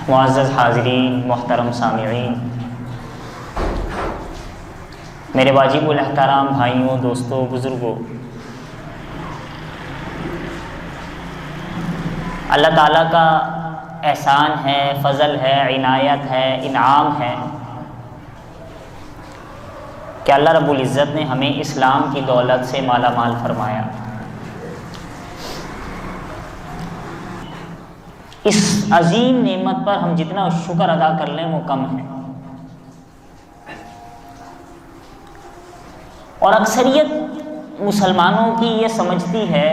معزز حاضرین، محترم سامعین، میرے واجب الاحترام بھائیوں، دوستوں، بزرگوں، اللہ تعالیٰ کا احسان ہے، فضل ہے، عنایت ہے، انعام ہے کہ اللہ رب العزت نے ہمیں اسلام کی دولت سے مالا مال فرمایا۔ اس عظیم نعمت پر ہم جتنا شکر ادا کر لیں وہ کم ہے، اور اکثریت مسلمانوں کی یہ سمجھتی ہے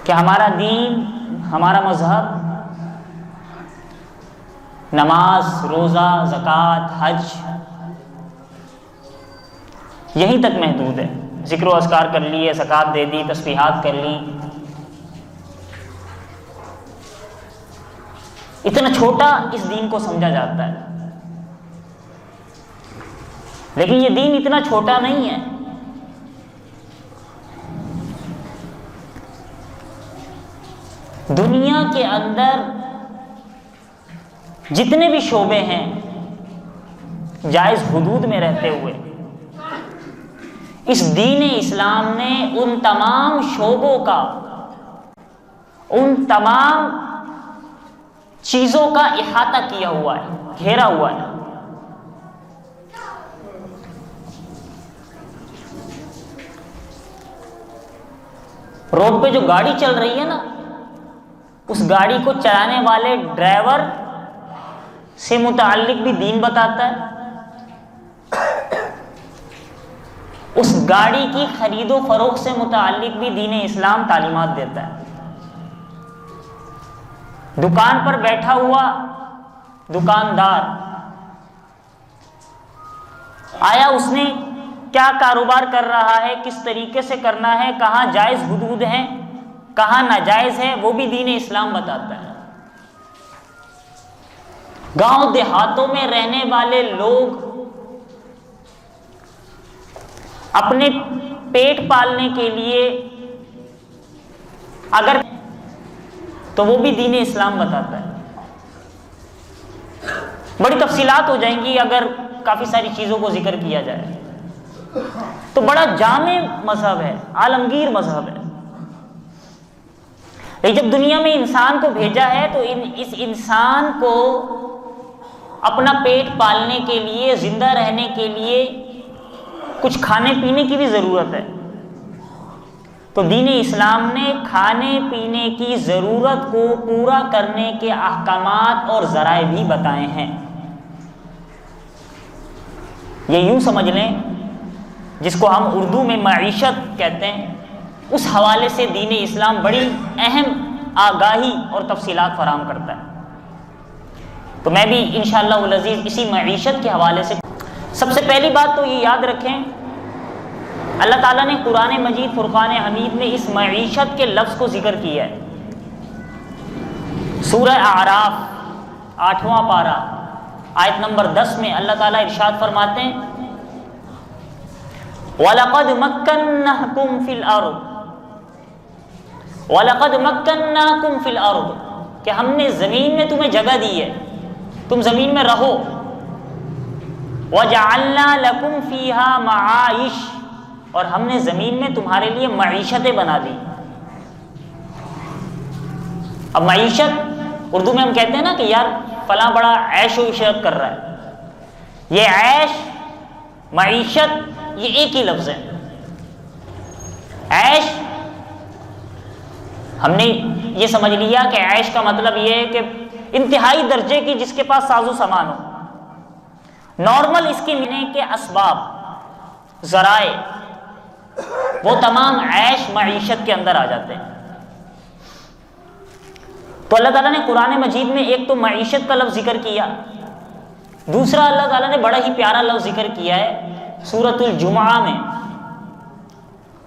کہ ہمارا دین، ہمارا مذہب نماز، روزہ، زکوٰۃ، حج یہیں تک محدود ہے۔ ذکر و اذکار کر لیے، زکوٰۃ دے دی، تسبیحات کر لی، اتنا چھوٹا اس دین کو سمجھا جاتا ہے۔ لیکن یہ دین اتنا چھوٹا نہیں ہے۔ دنیا کے اندر جتنے بھی شعبے ہیں، جائز حدود میں رہتے ہوئے اس دین اسلام نے ان تمام شعبوں کا، ان تمام چیزوں کا احاطہ کیا ہوا ہے، گھیرا ہوا ہے۔ روڈ پہ جو گاڑی چل رہی ہے نا، اس گاڑی کو چلانے والے ڈرائیور سے متعلق بھی دین بتاتا ہے، اس گاڑی کی خرید و فروخت سے متعلق بھی دین اسلام تعلیمات دیتا ہے۔ دکان پر بیٹھا ہوا دکاندار آیا، اس نے کیا کاروبار کر رہا ہے، کس طریقے سے کرنا ہے، کہاں جائز حدود ہیں، کہاں ناجائز ہے، وہ بھی دین اسلام بتاتا ہے۔ گاؤں دیہاتوں میں رہنے والے لوگ اپنے پیٹ پالنے کے لیے اگر تو وہ بھی دین اسلام بتاتا ہے۔ بڑی تفصیلات ہو جائیں گی اگر کافی ساری چیزوں کو ذکر کیا جائے، تو بڑا جامع مذہب ہے، عالمگیر مذہب ہے۔ لیکن جب دنیا میں انسان کو بھیجا ہے تو اس انسان کو اپنا پیٹ پالنے کے لیے، زندہ رہنے کے لیے کچھ کھانے پینے کی بھی ضرورت ہے۔ تو دین اسلام نے کھانے پینے کی ضرورت کو پورا کرنے کے احکامات اور ذرائع بھی بتائے ہیں۔ یہ یوں سمجھ لیں، جس کو ہم اردو میں معیشت کہتے ہیں، اس حوالے سے دین اسلام بڑی اہم آگاہی اور تفصیلات فراہم کرتا ہے۔ تو میں بھی انشاءاللہ العزیز اسی معیشت کے حوالے سے سب سے پہلی بات تو یہ یاد رکھیں، اللہ تعالیٰ نے قرآن مجید فرقان حمید میں اس معیشت کے لفظ کو ذکر کیا ہے۔ سورہ اعراف 8واں پارہ آیت نمبر 10 میں اللہ تعالیٰ ارشاد فرماتے ہیں، وَلَقَدْ مَكَّنَّاكُمْ فِي الْأَرْضِ وَلَقَدْ مَكَّنَّاكُمْ فِي الْأَرْضِ، کہ ہم نے زمین میں تمہیں جگہ دی ہے، تم زمین میں رہو۔ وَجَعَلْنَا لَكُمْ فِيهَا مَعَائِشَ، اور ہم نے زمین میں تمہارے لیے معیشتیں بنا دی۔ اب معیشت اردو میں ہم کہتے ہیں نا کہ یار فلاں بڑا عیش و عشرت کر رہا ہے، یہ عیش، معیشت یہ ایک ہی لفظ ہے۔ عیش ہم نے یہ سمجھ لیا کہ عیش کا مطلب یہ ہے کہ انتہائی درجے کی جس کے پاس ساز و سامان ہو۔ نارمل اس کی ملنے کے اسباب، ذرائع، وہ تمام عیش معیشت کے اندر آ جاتے ہیں۔ تو اللہ تعالیٰ نے قرآن مجید میں ایک تو معیشت کا لفظ ذکر کیا، دوسرا اللہ تعالیٰ نے بڑا ہی پیارا لفظ ذکر کیا ہے سورۃ الجمعہ میں،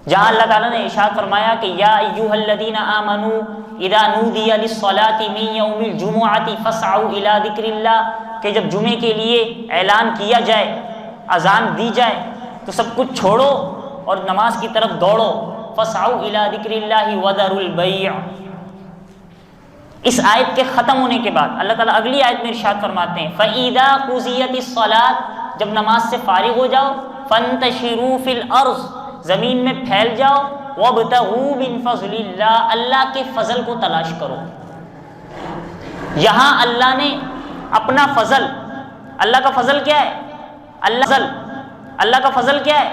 جہاں اللہ تعالیٰ نے ارشاد فرمایا کہ یا ایھا الذین آمنوا اذا نودی للصلاۃ من یوم الجمعۃ فاسعوا الی ذکر اللہ، کہ جب جمعے کے لیے اعلان کیا جائے، اذان دی جائے تو سب کچھ چھوڑو اور نماز کی طرف دوڑو۔ فاسعوا الی ذکر اللہ وذروا البیع، اس آیت کے ختم ہونے کے بعد اللہ تعالیٰ اگلی آیت میں ارشاد فرماتے ہیں فَإِذَا قُضِيَتِ الصَّلَاةُ، جب نماز سے فارغ ہو جاؤ، فَانْتَشِرُوا فِي الْأَرْضِ، زمین میں پھیل جاؤ، وَابْتَغُوا مِن فَضْلِ اللَّهِ، اللہ کے فضل کو تلاش کرو۔ یہاں اللہ نے اپنا فضل، اللہ کا فضل کیا ہے؟ اللہ کا فضل کیا ہے؟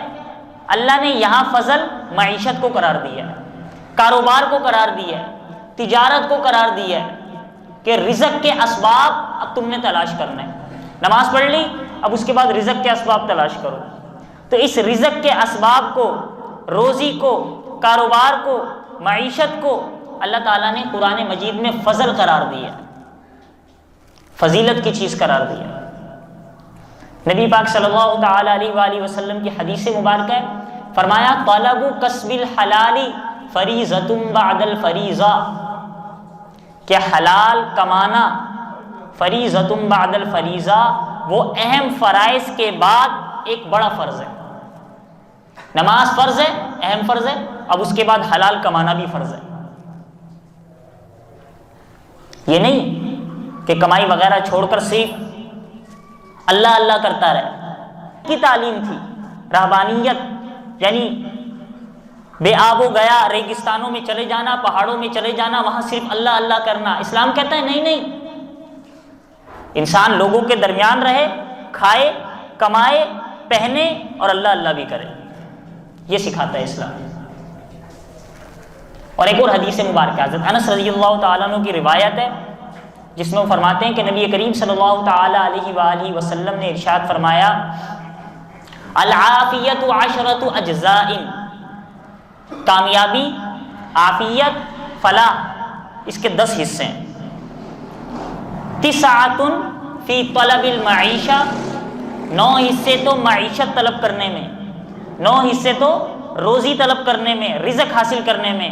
اللہ نے یہاں فضل معیشت کو قرار دیا ہے، کاروبار کو قرار دیا ہے، تجارت کو قرار دیا ہے کہ رزق کے اسباب اب تم نے تلاش کرنا ہے۔ نماز پڑھ لی، اب اس کے بعد رزق کے اسباب تلاش کرو۔ تو اس رزق کے اسباب کو، روزی کو، کاروبار کو، معیشت کو اللہ تعالیٰ نے قرآن مجید میں فضل قرار دیا، فضیلت کی چیز قرار دیا۔ نبی پاک صلی اللہ تعالیٰ علیہ وآلہ وسلم کی حدیث مبارکہ ہے، فرمایا طلب کسب الحلال فریضۃ بعد الفریضہ، کہ حلال کمانا فریضۃ بعد الفریضہ، وہ اہم فرائض کے بعد ایک بڑا فرض ہے۔ نماز فرض ہے، اہم فرض ہے، اب اس کے بعد حلال کمانا بھی فرض ہے۔ یہ نہیں کہ کمائی وغیرہ چھوڑ کر صرف اللہ اللہ کرتا رہے۔ کی تعلیم تھی رہبانیت، یعنی بے آب و گیا ریگستانوں میں چلے جانا، پہاڑوں میں چلے جانا، وہاں صرف اللہ اللہ کرنا۔ اسلام کہتا ہے نہیں، انسان لوگوں کے درمیان رہے، کھائے، کمائے، پہنے اور اللہ اللہ بھی کرے، یہ سکھاتا ہے اسلام۔ اور ایک اور حدیث مبارکہ حضرت انس رضی اللہ تعالیٰ عنہ کی روایت ہے، جس میں وہ فرماتے ہیں کہ نبی کریم صلی اللہ تعالیٰ علیہ وآلہ وسلم نے ارشاد فرمایا العافیت عشرۃ اجزاء، کامیابی، عافیت، فلاح، اس کے 10 حصے ہیں۔ تسعۃ فی طلب المعیشہ، 9 حصے تو معیشت طلب کرنے میں، 9 حصے تو روزی طلب کرنے میں، رزق حاصل کرنے میں،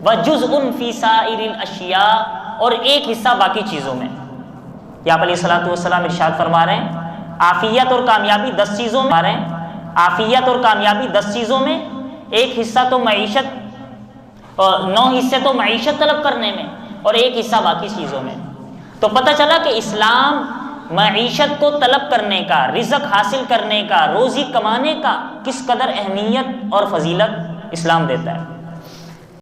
وجزء فی سائر الاشیاء، اور 1 حصہ باقی چیزوں میں۔ یا علیہ الصلوۃ والسلام ارشاد فرما رہے ہیں عافیت اور کامیابی 10 چیزوں میں، عافیت اور کامیابی 10 چیزوں میں، 1 حصہ تو معیشت، اور 9 حصے تو معیشت طلب کرنے میں، اور 1 حصہ باقی چیزوں میں۔ تو پتہ چلا کہ اسلام معیشت کو طلب کرنے کا، رزق حاصل کرنے کا، روزی کمانے کا کس قدر اہمیت اور فضیلت اسلام دیتا ہے۔